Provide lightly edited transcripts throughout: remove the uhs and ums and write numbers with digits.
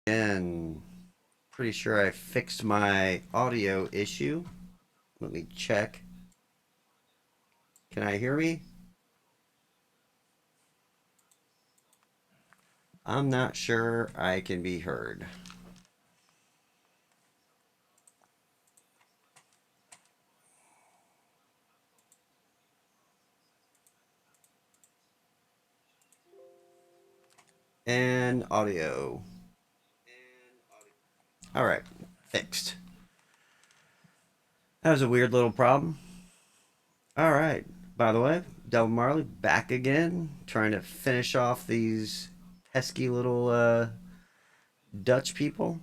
And pretty sure I fixed my audio issue. Let me check. Can I hear me? I'm not sure I can be heard. And audio. All right, fixed. That was a weird little problem. All right. By the way, Del Marley back again, trying to finish off these pesky little Dutch people,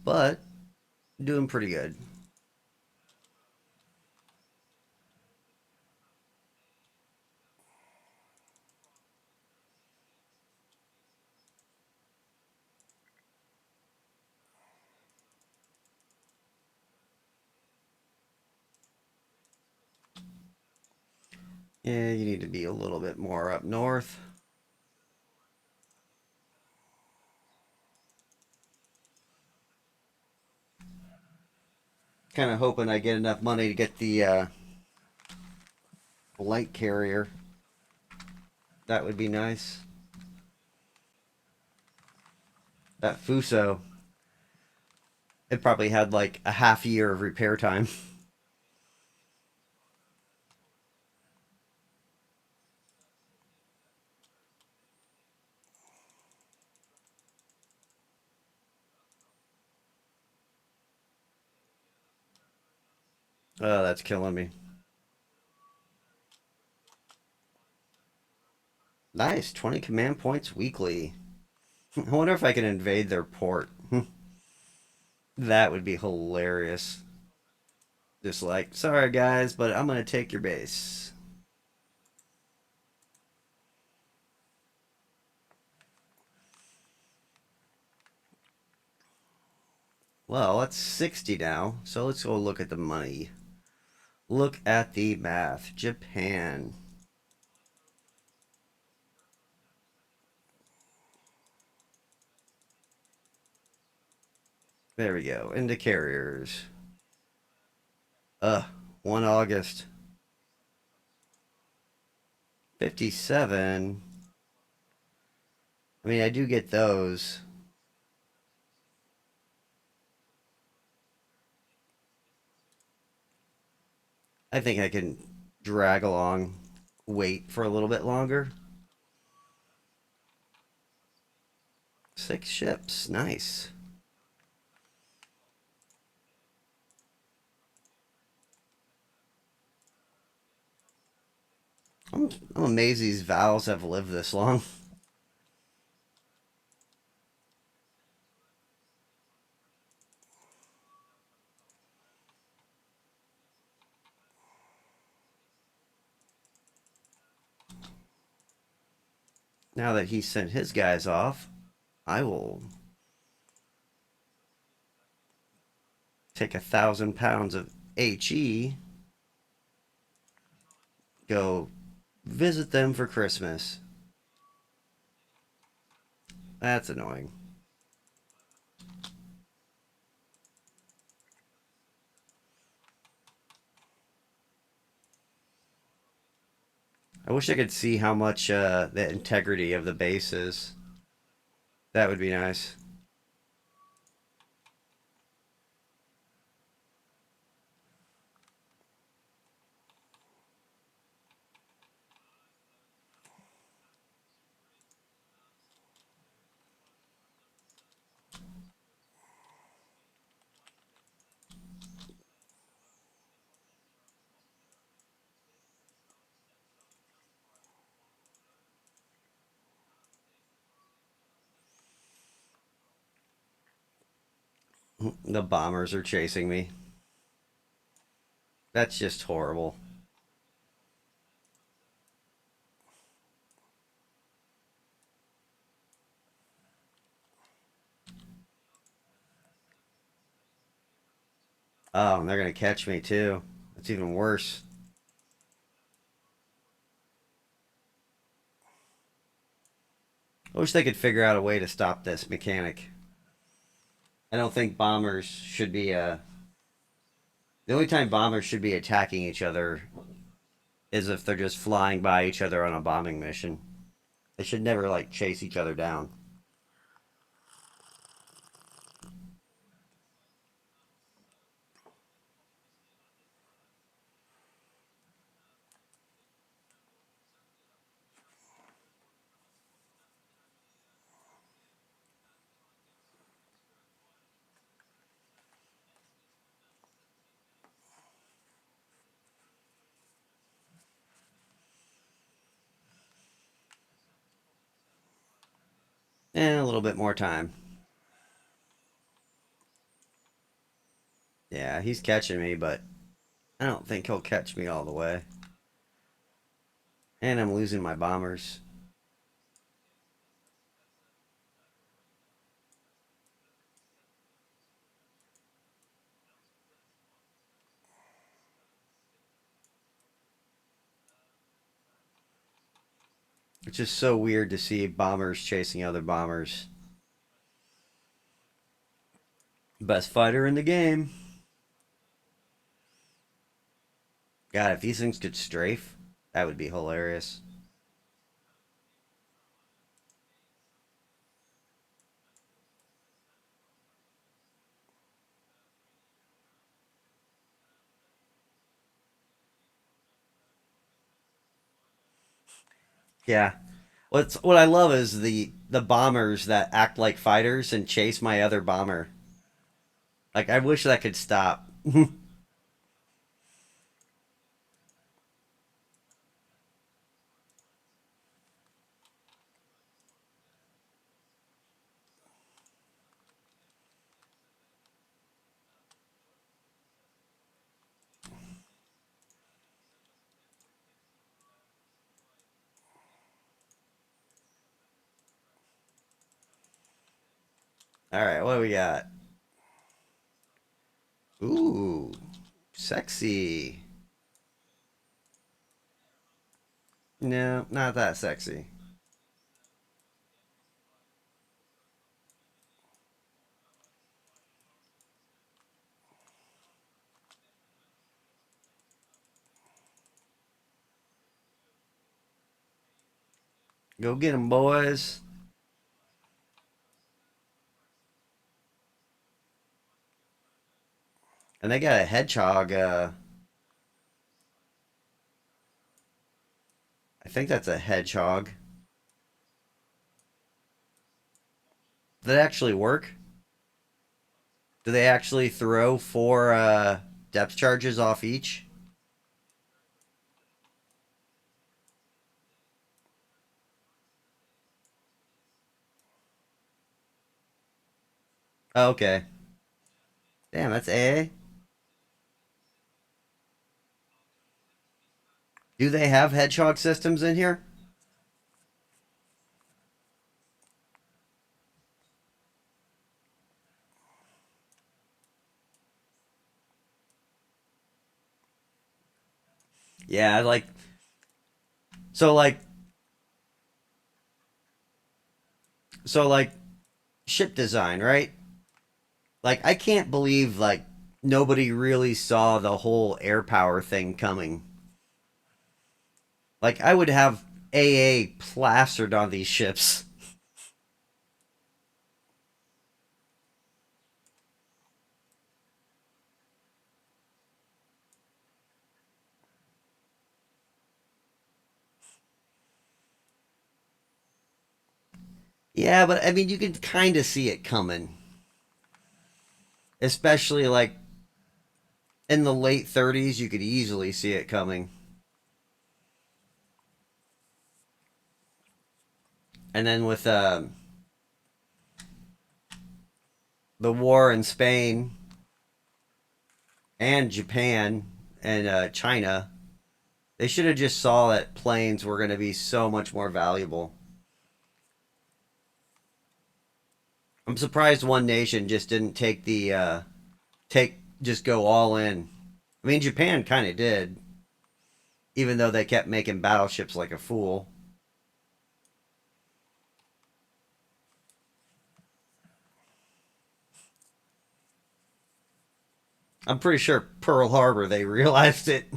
but doing pretty good. Yeah, you need to be a little bit more up north. Kind of hoping I get enough money to get the light carrier. That would be nice. That Fuso, it probably had like a half year of repair time. Oh, that's killing me. Nice, 20 command points weekly. I wonder if I can invade their port. That would be hilarious. Just like, sorry guys, but I'm gonna take your base. Well, it's 60 now, so let's go look at the money. Look at the math. Japan. There we go. Into carriers. Uh, 1 August. 57. I mean, I do get those. I think I can drag along, wait for a little bit longer. 6 ships. Nice. I'm amazed these vowels have lived this long. Now that he sent his guys off, I will take 1,000 pounds of HE, go visit them for Christmas. That's annoying. I wish I could see how much the integrity of the base is. That would be nice. The bombers are chasing me. That's just horrible. Oh, and they're gonna catch me too. That's even worse. I wish they could figure out a way to stop this mechanic. I don't think bombers should be the only time bombers should be attacking each other is if they're just flying by each other on a bombing mission. They should never like chase each other down. A little bit more time. Yeah, he's catching me, but I don't think he'll catch me all the way. And I'm losing my bombers. It's just so weird to see bombers chasing other bombers. Best fighter in the game. God, if these things could strafe, that would be hilarious. Yeah. What I love is the bombers that act like fighters and chase my other bomber. Like I wish that could stop. All right, what do we got? Ooh, sexy. No, not that sexy. Go get them, boys. And they got a hedgehog. I think that's a hedgehog. Did that actually work? Do they actually throw four depth charges off each? Oh, okay. Damn, that's A. Do they have hedgehog systems in here? Yeah, like so like so like ship design, right? Like I can't believe like nobody really saw the whole air power thing coming. Like I would have AA plastered on these ships. Yeah, but I mean you can kind of see it coming, especially like in the late 30s. You could easily see it coming, and then with the war in Spain and Japan and China, they should have just saw that planes were going to be so much more valuable. I'm surprised one nation just didn't take the take just go all in. I mean, Japan kind of did, even though they kept making battleships like a fool. I'm pretty sure Pearl Harbor, they realized it.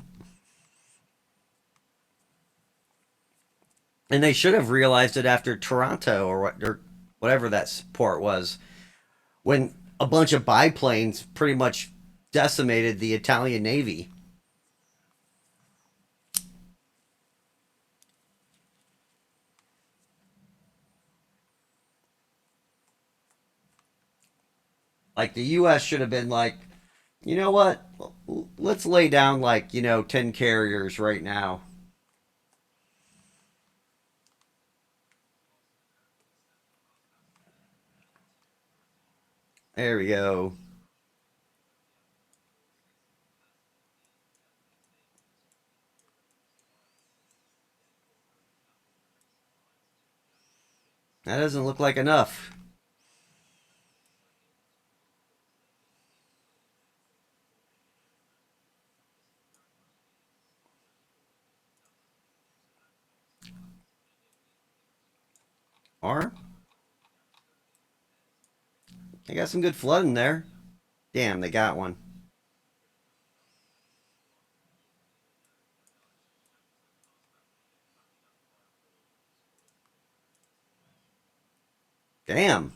And they should have realized it after Toronto or whatever that port was, when a bunch of biplanes pretty much decimated the Italian Navy. Like the U.S. should have been like, you know what? Let's lay down like 10 carriers right now. There we go. That doesn't look like enough. Or they got some good flooding there. Damn, they got one. Damn.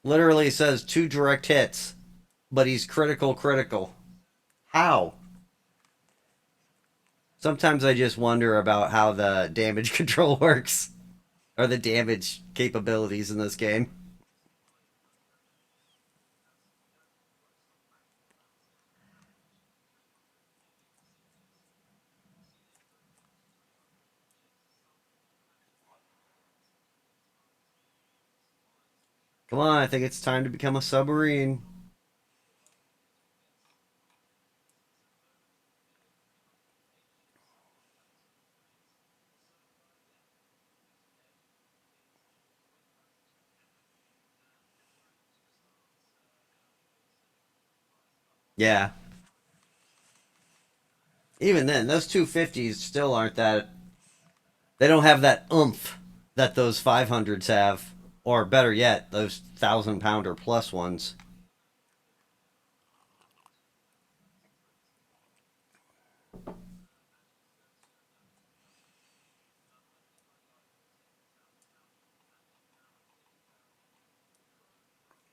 Literally says two direct hits, but he's critical, critical. How? Sometimes I just wonder about how the damage control works, or the damage capabilities in this game. Come on, I think it's time to become a submarine. Yeah. Even then, those 250s still aren't that. They don't have that oomph that those 500s have. Or better yet, those 1,000 pounder plus ones.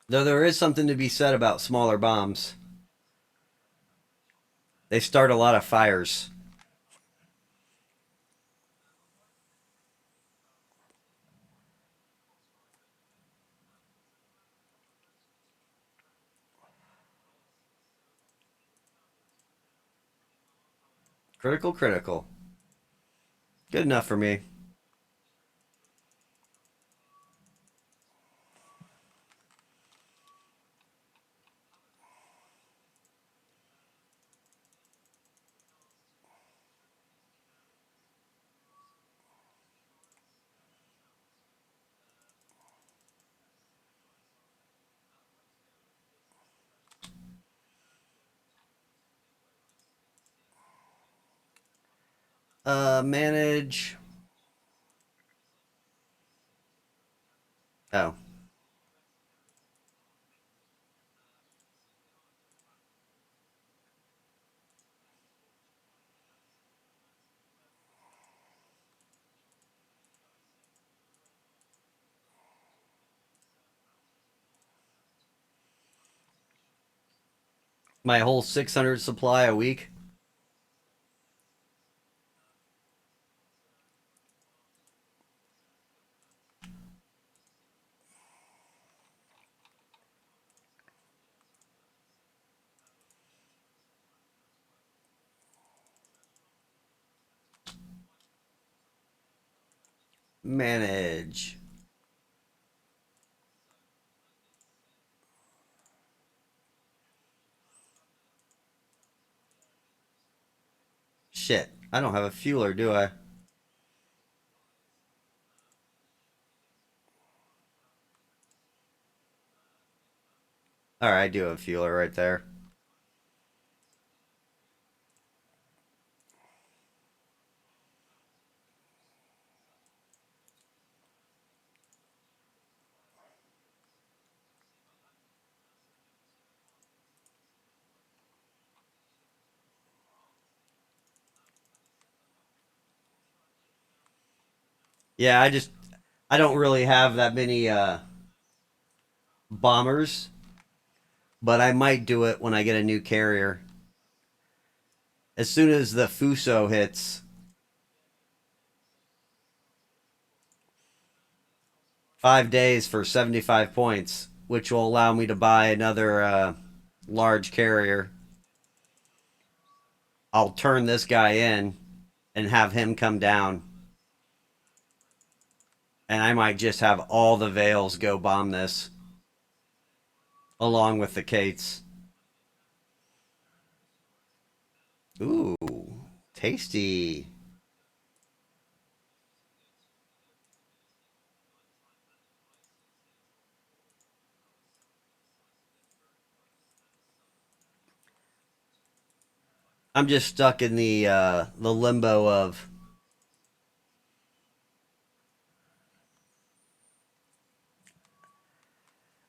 Though there is something to be said about smaller bombs. They start a lot of fires. Critical, critical. Good enough for me. Manage. Oh. My whole 600 supply a week. Manage. Shit. I don't have a fueler, do I? Alright, I do have a fueler right there. Yeah, I don't really have that many bombers, but I might do it when I get a new carrier. As soon as the Fuso hits 5 days for 75 points, which will allow me to buy another large carrier, I'll turn this guy in and have him come down. And I might just have all the Veils go bomb this along with the Kates. Ooh, tasty. I'm just stuck in the limbo of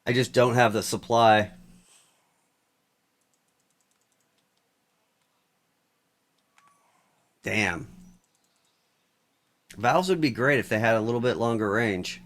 I just don't have the supply. Damn. Valves would be great if they had a little bit longer range.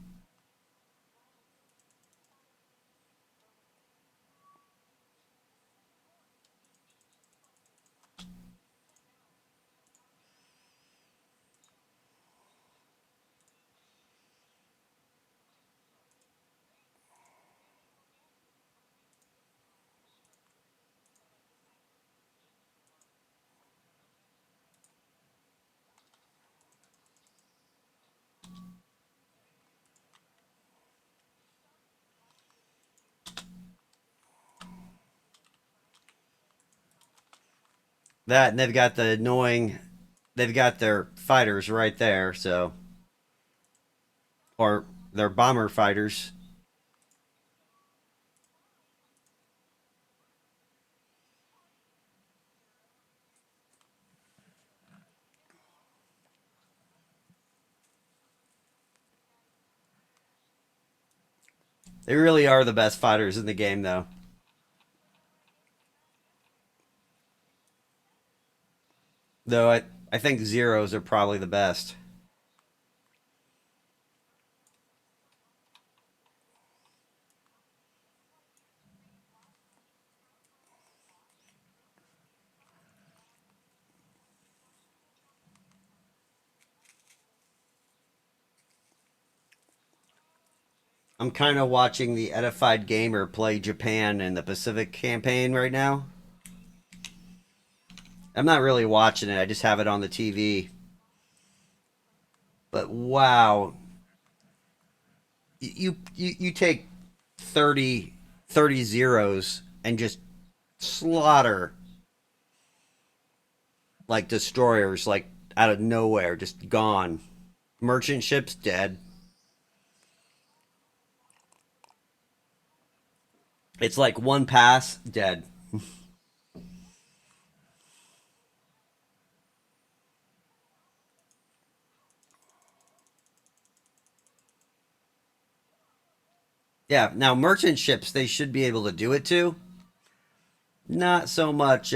That and they've got the annoying they've got their fighters right there, so or their bomber fighters. They really are the best fighters in the game though. Though I think zeros are probably the best. I'm kind of watching the Edified Gamer play Japan in the Pacific campaign right now. I'm not really watching it. I just have it on the TV. But wow, you take 30 zeros and just slaughter like destroyers like out of nowhere, just gone. Merchant ships dead. It's like one pass dead. Yeah, now merchant ships they should be able to do it too. Not so much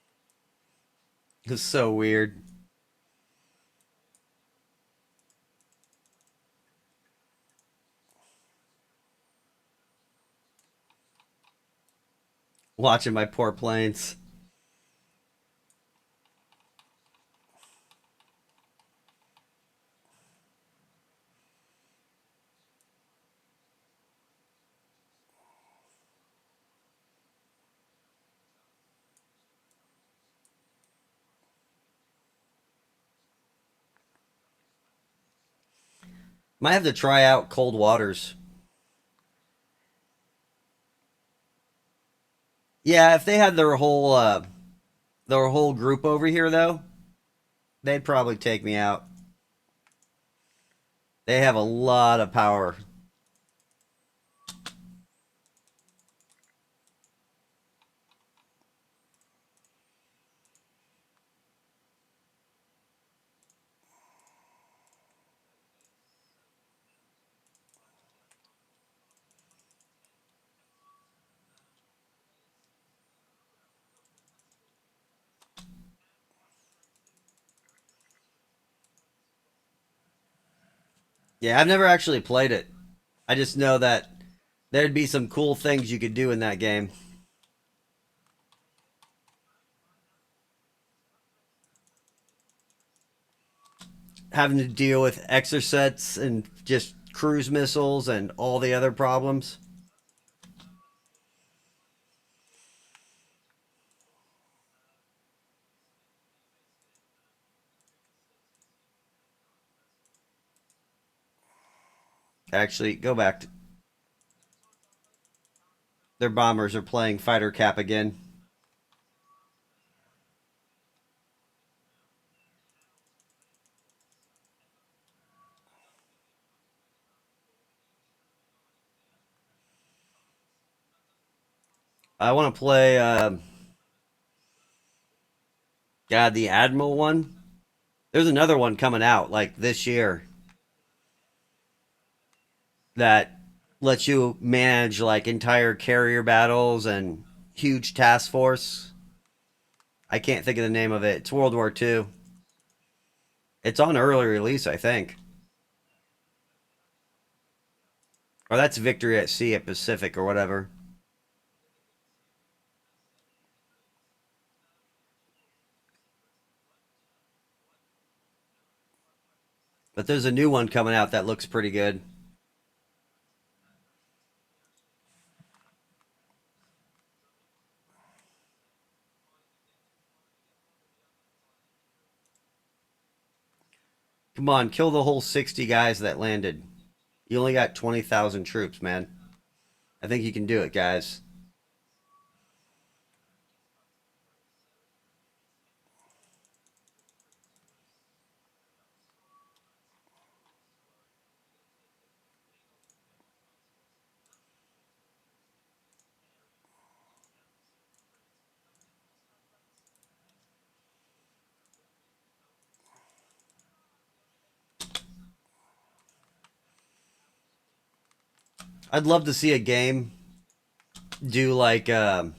it's so weird. Watching my poor planes. Might have to try out cold waters. Yeah, if they had their whole group over here though, they'd probably take me out. They have a lot of power. Yeah, I've never actually played it. I just know that there'd be some cool things you could do in that game. Having to deal with exocets and just cruise missiles and all the other problems. Actually, go back. Their bombers are playing fighter cap again. I want to play, God, the Admiral one. There's another one coming out like this year that lets you manage like entire carrier battles and huge task force. I can't think of the name of it. It's World War II. It's on early release, I think. Or that's Victory at Sea at Pacific or whatever. But there's a new one coming out that looks pretty good. Come on, kill the whole 60 guys that landed. You only got 20,000 troops, man. I think you can do it, guys. I'd love to see a game do like mid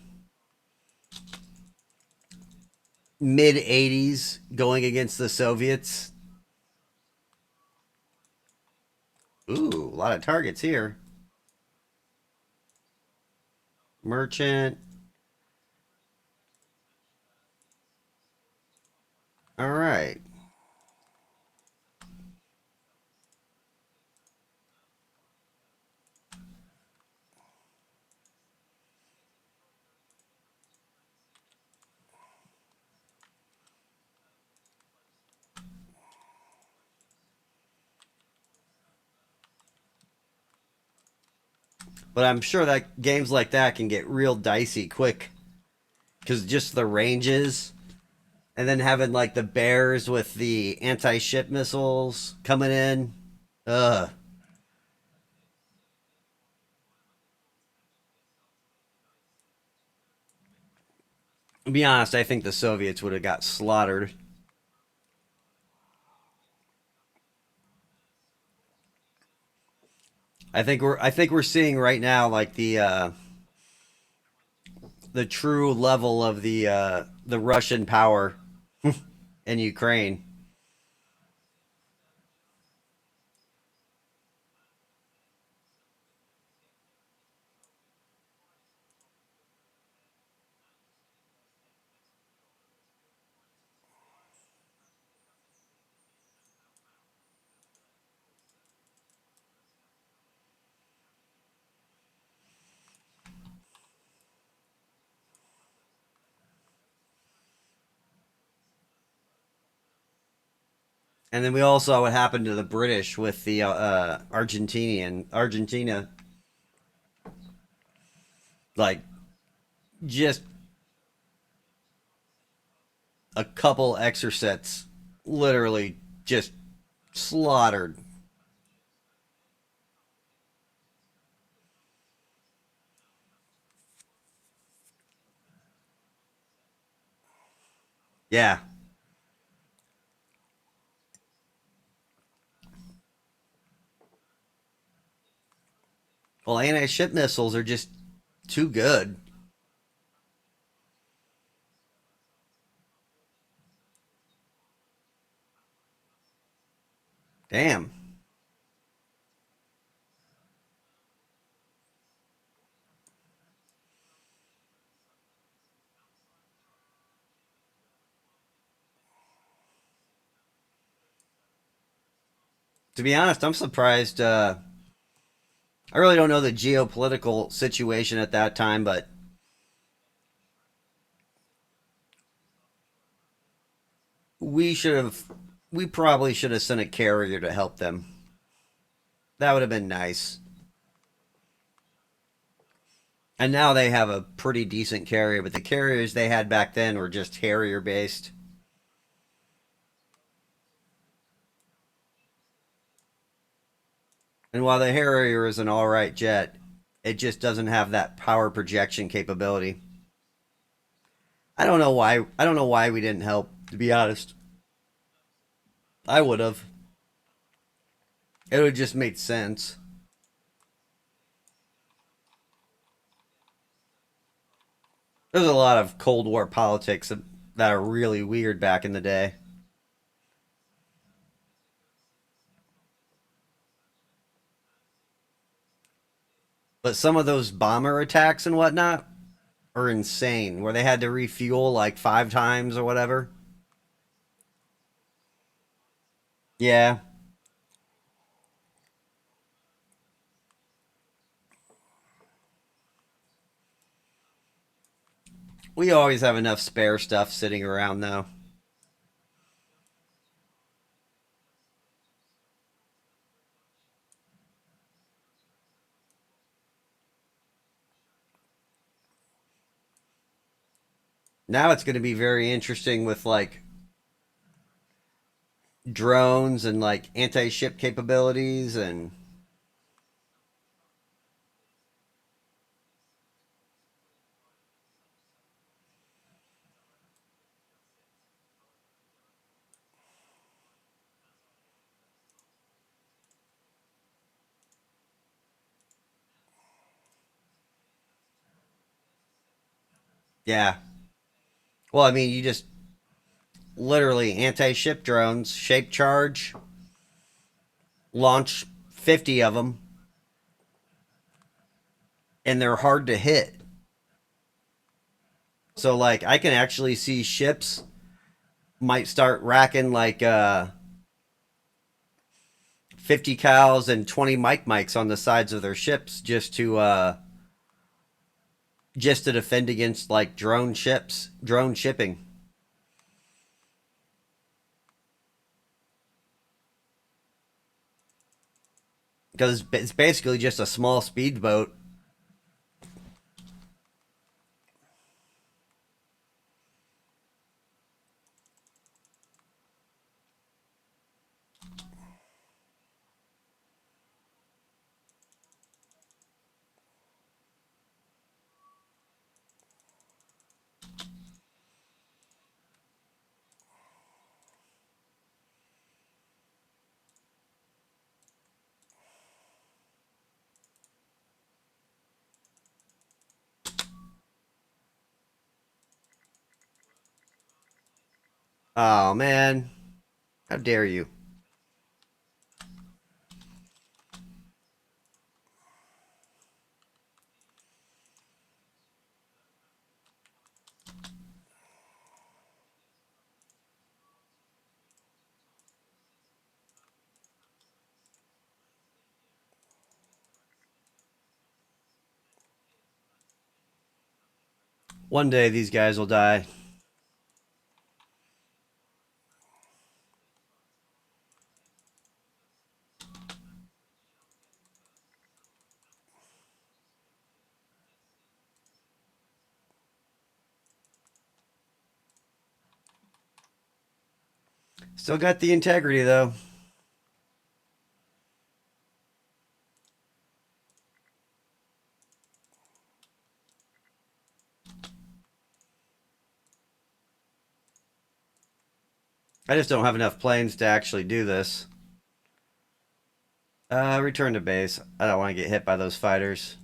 80s going against the Soviets. Ooh, a lot of targets here. Merchant. All right. But I'm sure that games like that can get real dicey quick because just the ranges, and then having like the bears with the anti-ship missiles coming in. Ugh. To be honest, I think the Soviets would have got slaughtered. I think we're seeing right now like the true level of the Russian power in Ukraine. And then we all saw what happened to the British with the Argentina, like just a couple exocets, literally just slaughtered. Yeah. Well, anti-ship missiles are just too good. Damn. To be honest, I'm surprised. I really don't know the geopolitical situation at that time, but we should have. We probably should have sent a carrier to help them. That would have been nice. And now they have a pretty decent carrier, but the carriers they had back then were just Harrier based. And while the Harrier is an alright jet, it just doesn't have that power projection capability. I don't know why. I don't know why we didn't help. To be honest, I would have. It would just made sense. There's a lot of Cold War politics that are really weird back in the day. But some of those bomber attacks and whatnot are insane, where they had to refuel like 5 times or whatever. Yeah, we always have enough spare stuff sitting around though. Now it's going to be very interesting with like drones and like anti-ship capabilities and yeah. Well, I mean, you just literally anti-ship drones, shape charge, launch 50 of them, and they're hard to hit. So like I can actually see ships might start racking like 50 cals and 20 mics on the sides of their ships just to defend against like drone shipping. Because it's basically just a small speedboat. Oh man, how dare you? One day these guys will die. Still got the integrity though. I just don't have enough planes to actually do this. Return to base. I don't want to get hit by those fighters.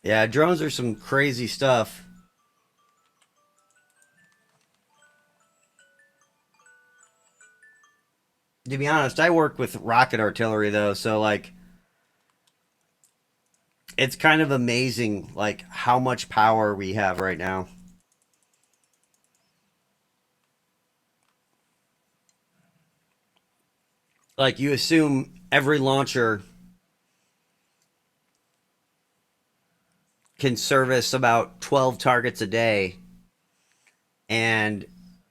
Yeah, drones are some crazy stuff. To be honest, I work with rocket artillery though, so like it's kind of amazing like how much power we have right now. Like you assume every launcher can service about 12 targets a day, and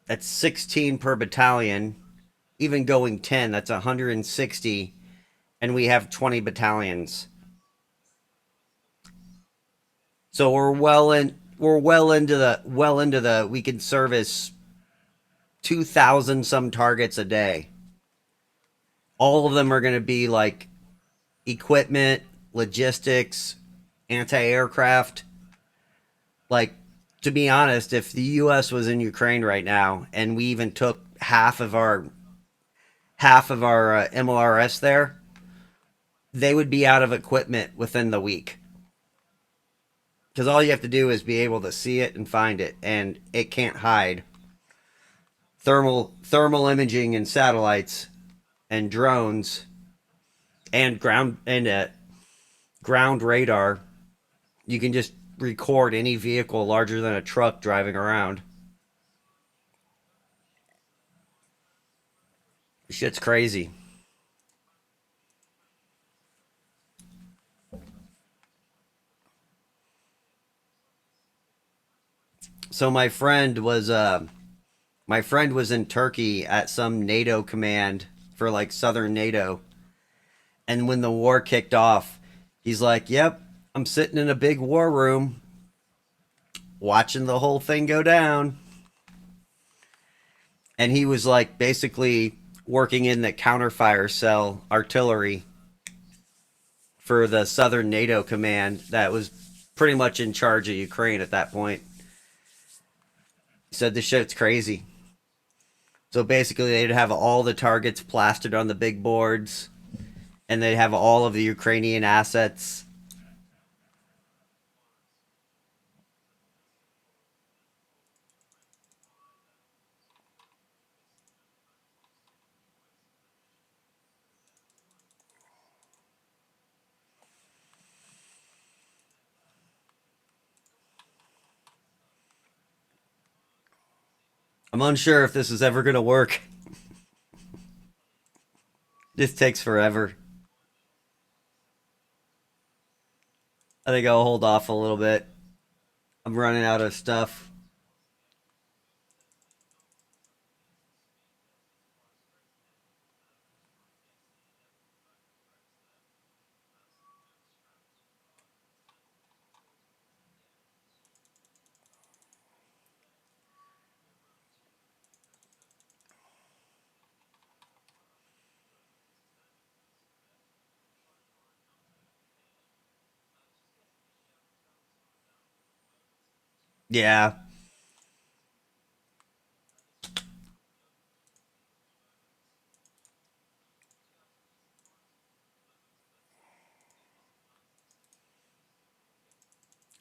that's 16 per battalion. Even going 10, that's 160, and we have 20 battalions. So we're well into the we can service 2,000 some targets a day. All of them are going to be like equipment, logistics, anti-aircraft. Like, to be honest, if the US was in Ukraine right now and we even took half of our MLRS there, they would be out of equipment within the week. Because all you have to do is be able to see it and find it, and it can't hide. Thermal imaging and satellites and drones and ground radar. You can just record any vehicle larger than a truck driving around. Shit's crazy. So my friend was in Turkey at some NATO command for like southern NATO, and when the war kicked off, he's like, "Yep, I'm sitting in a big war room watching the whole thing go down." And he was like basically working in the counterfire cell artillery for the southern NATO command that was pretty much in charge of Ukraine at that point. He said this shit's crazy. So basically, they'd have all the targets plastered on the big boards, and they'd have all of the Ukrainian assets. I'm unsure if this is ever going to work. This takes forever. I think I'll hold off a little bit. I'm running out of stuff. Yeah,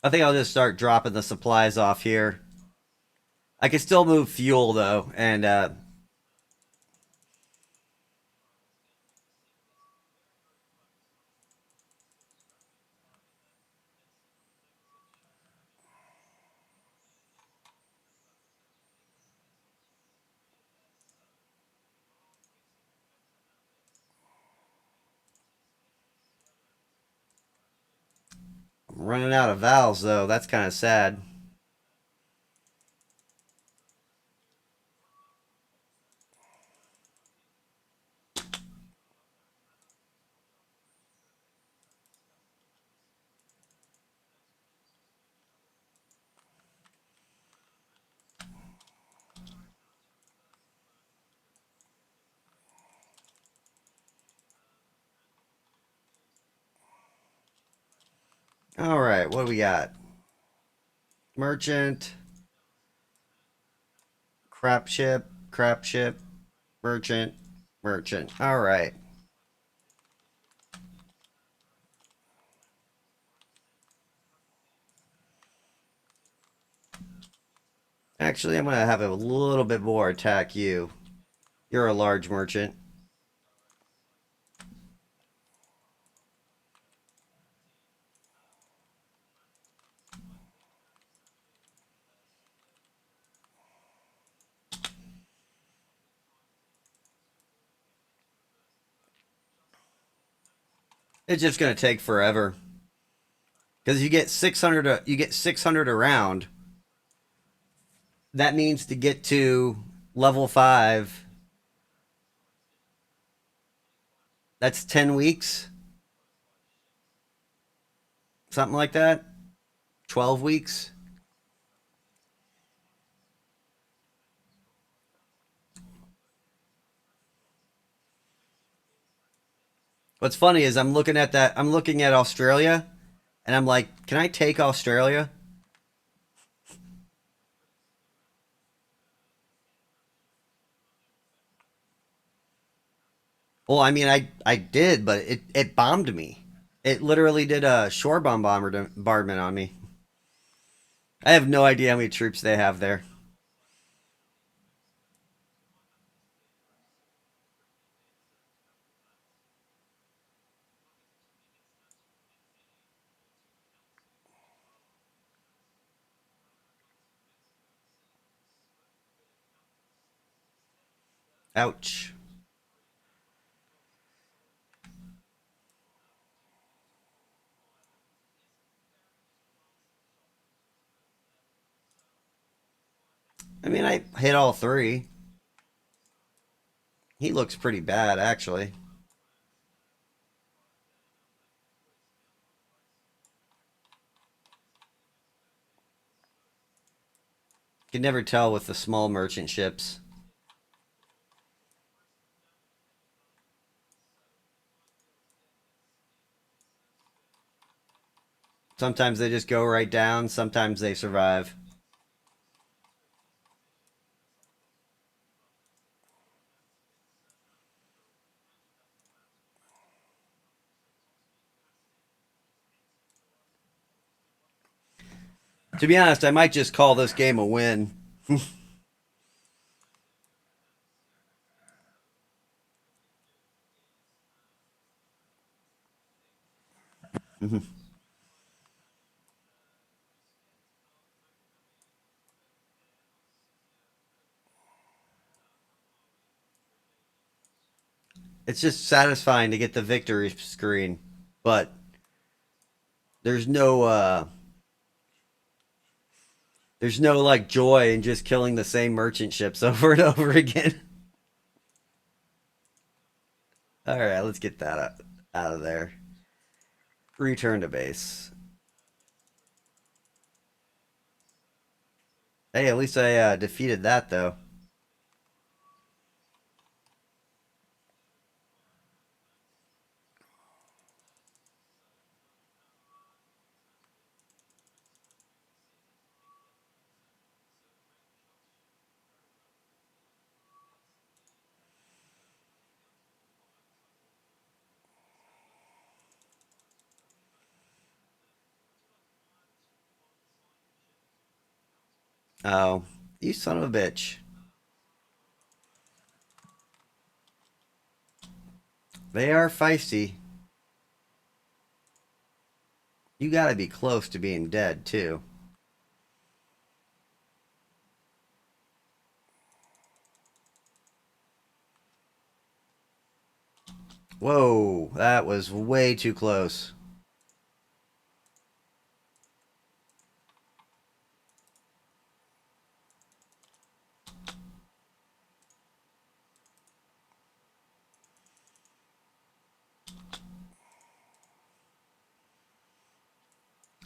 I think I'll just start dropping the supplies off here. I can still move fuel though, and I'm running out of valves though. That's kind of sad. All right, what do we got? Merchant, crap ship, merchant, merchant. All right. Actually, I'm gonna have a little bit more attack you. You're a large merchant. It's just gonna take forever because you get 600. You get 600 around. That means to get to level 5, that's 10 weeks, something like that. 12 weeks. What's funny is I'm looking at that. I'm looking at Australia, and I'm like, can I take Australia? Well, I mean, I did, but it bombed me. It literally did a shore bomb bombardment on me. I have no idea how many troops they have there. Ouch. I mean, I hit all three. He looks pretty bad, actually. You can never tell with the small merchant ships. Sometimes they just go right down. Sometimes they survive. To be honest, I might just call this game a win. It's just satisfying to get the victory screen, but there's no there's no like joy in just killing the same merchant ships over and over again. All right, let's get that out of there. Return to base. Hey, at least I defeated that though. Oh, you son of a bitch. They are feisty. You gotta be close to being dead too. Whoa, that was way too close.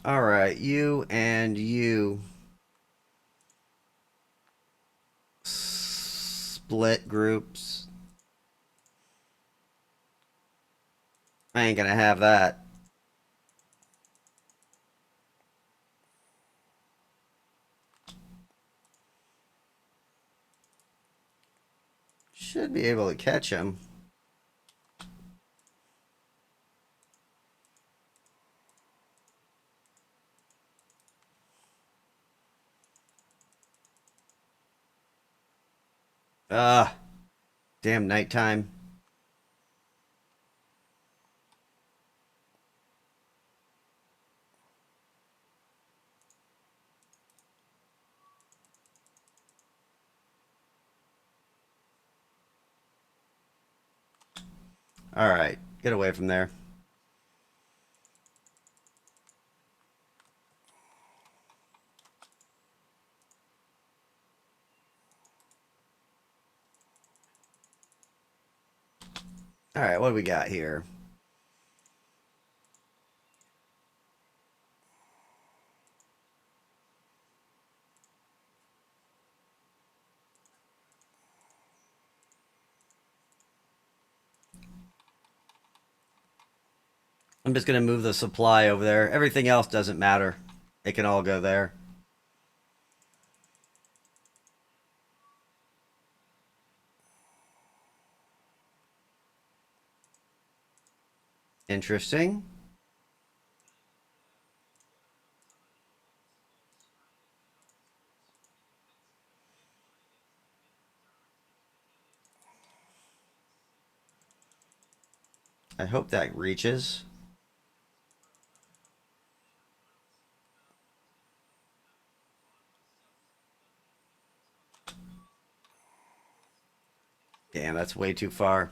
All right, you and you split groups. I ain't gonna have that. Should be able to catch him. Ah, damn nighttime. All right, get away from there. All right, what do we got here? I'm just going to move the supply over there. Everything else doesn't matter. It can all go there. Interesting. I hope that reaches. Damn, that's way too far.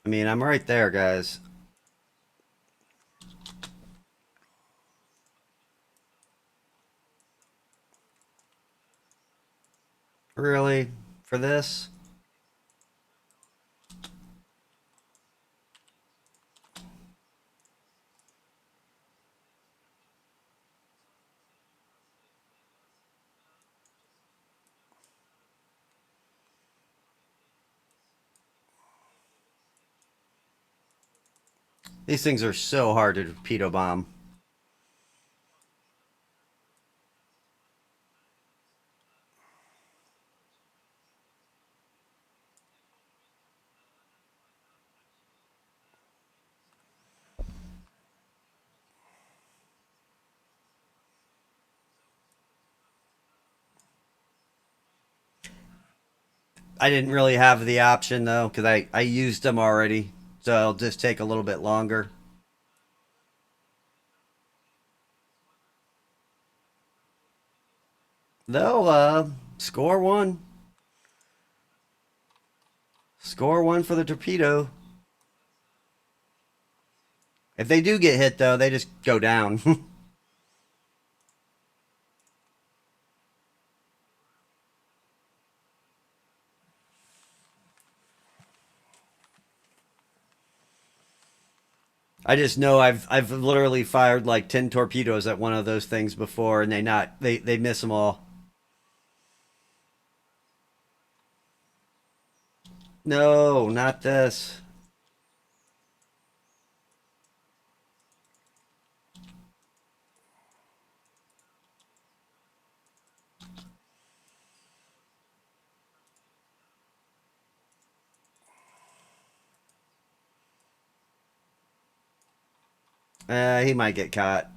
I mean, I'm right there, guys. Really? For this? These things are so hard to torpedo bomb. I didn't really have the option, though, because I used them already. So it'll just take a little bit longer. Though, score one. Score one for the torpedo. If they do get hit, though, they just go down. I just know I've literally fired like 10 torpedoes at one of those things before, and they miss them all. No, not this. He might get caught.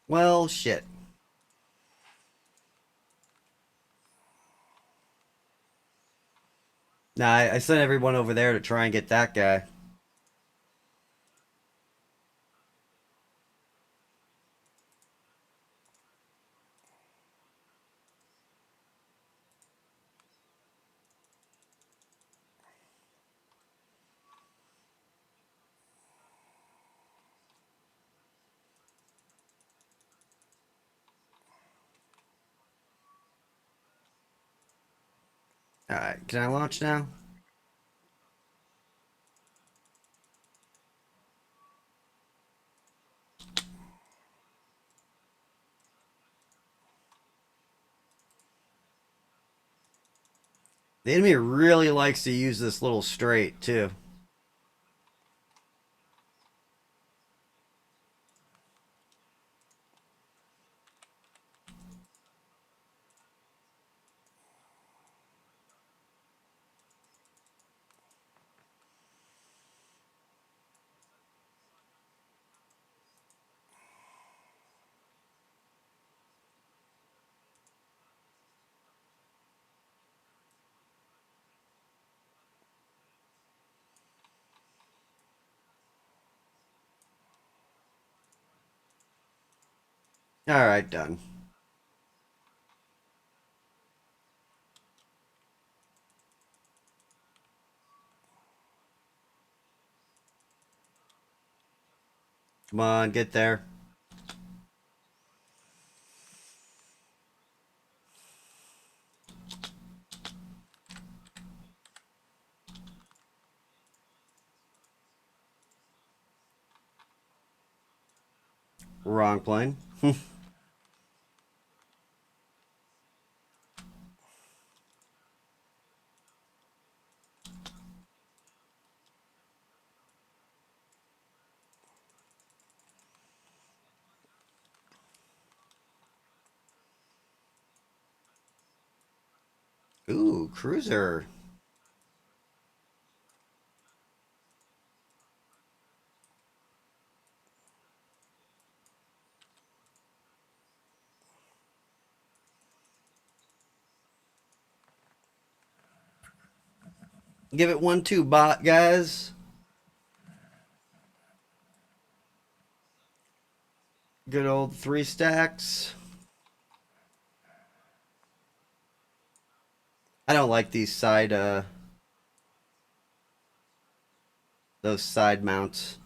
Well, shit. Nah, I sent everyone over there to try and get that guy. Alright, can I launch now? The enemy really likes to use this little strait, too. Alright, done. Come on, get there. Wrong plane. Ooh, cruiser. Give it 1-2 bot, guys. Good old 3 stacks. I don't like these side, those side mounts.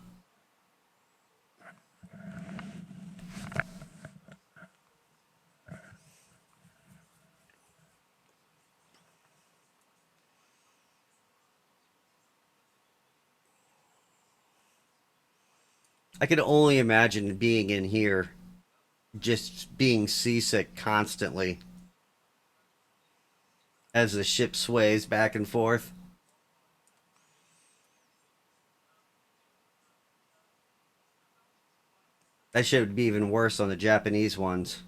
I could only imagine being in here, just being seasick constantly as the ship sways back and forth. That shit would be even worse on the Japanese ones.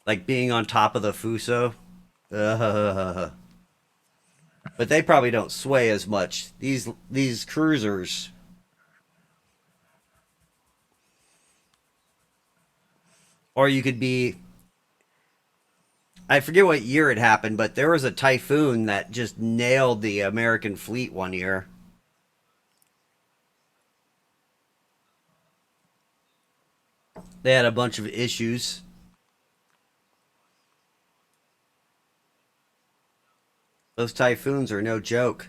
Like being on top of the Fuso. Uh, but they probably don't sway as much. These cruisers. Or you could be, I forget what year it happened, but there was a typhoon that just nailed the American fleet one year. They had a bunch of issues. Those typhoons are no joke.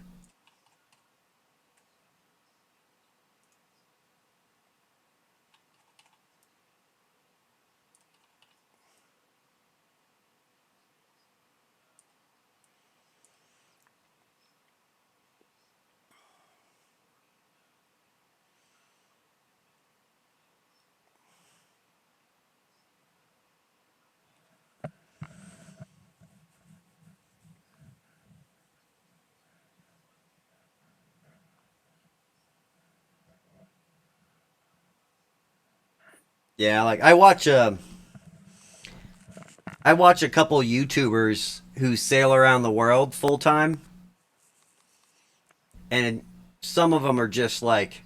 Yeah, like I watch a couple YouTubers who sail around the world full time, and some of them are just like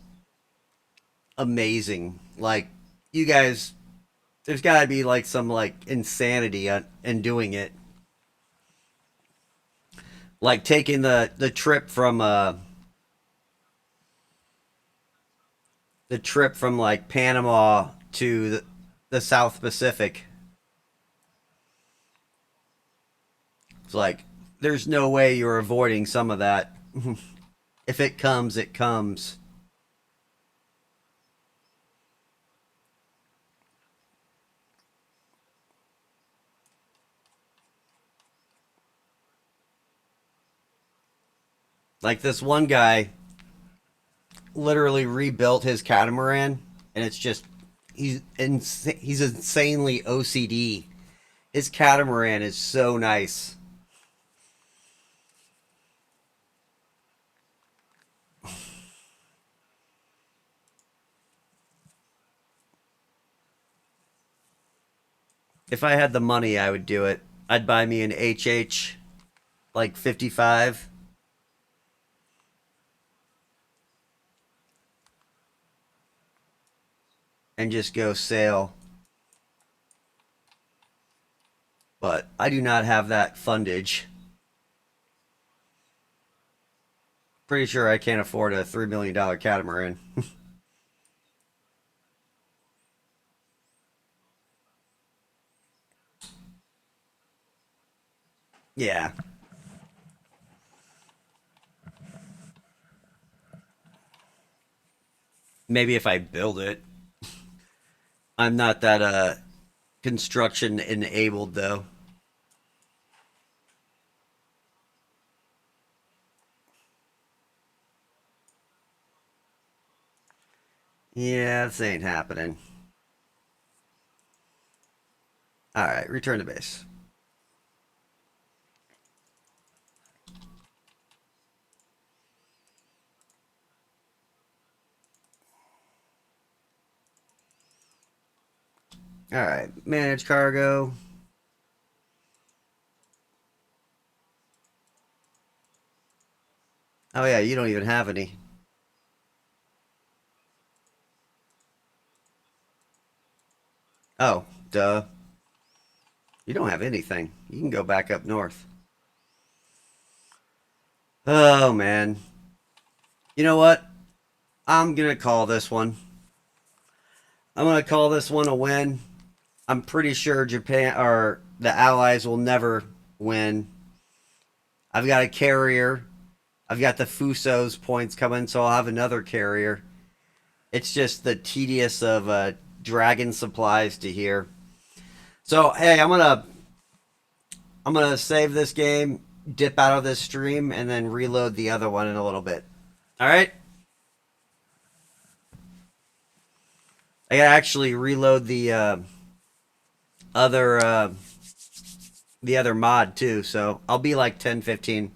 amazing. Like you guys, there's got to be like some like insanity in doing it. Like taking the trip from like Panama to the South Pacific. It's like there's no way you're avoiding some of that. If it comes, it comes. Like this one guy literally rebuilt his catamaran, and it's just he's insanely OCD. His catamaran is so nice. If I had the money, I would do it. I'd buy me an HH like 55 and just go sail. But I do not have that fundage. Pretty sure I can't afford a $3 million catamaran. Yeah, maybe if I build it. I'm not that construction enabled though. Yeah, this ain't happening. All right, return to base. All right, manage cargo. Oh yeah, you don't even have any. Oh, duh. You don't have anything. You can go back up north. Oh man. You know what? I'm gonna call this one. I'm gonna call this one a win. I'm pretty sure Japan or the Allies will never win. I've got a carrier. I've got the Fuso's points coming, so I'll have another carrier. It's just the tedious of dragon supplies to here. So hey, I'm gonna save this game, dip out of this stream, and then reload the other one in a little bit. All right. I gotta actually reload other uh, the other mod too, so I'll be like 10, 15.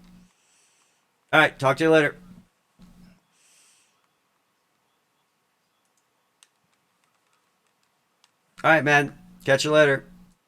All right, talk to you later. All right, man. Catch you later.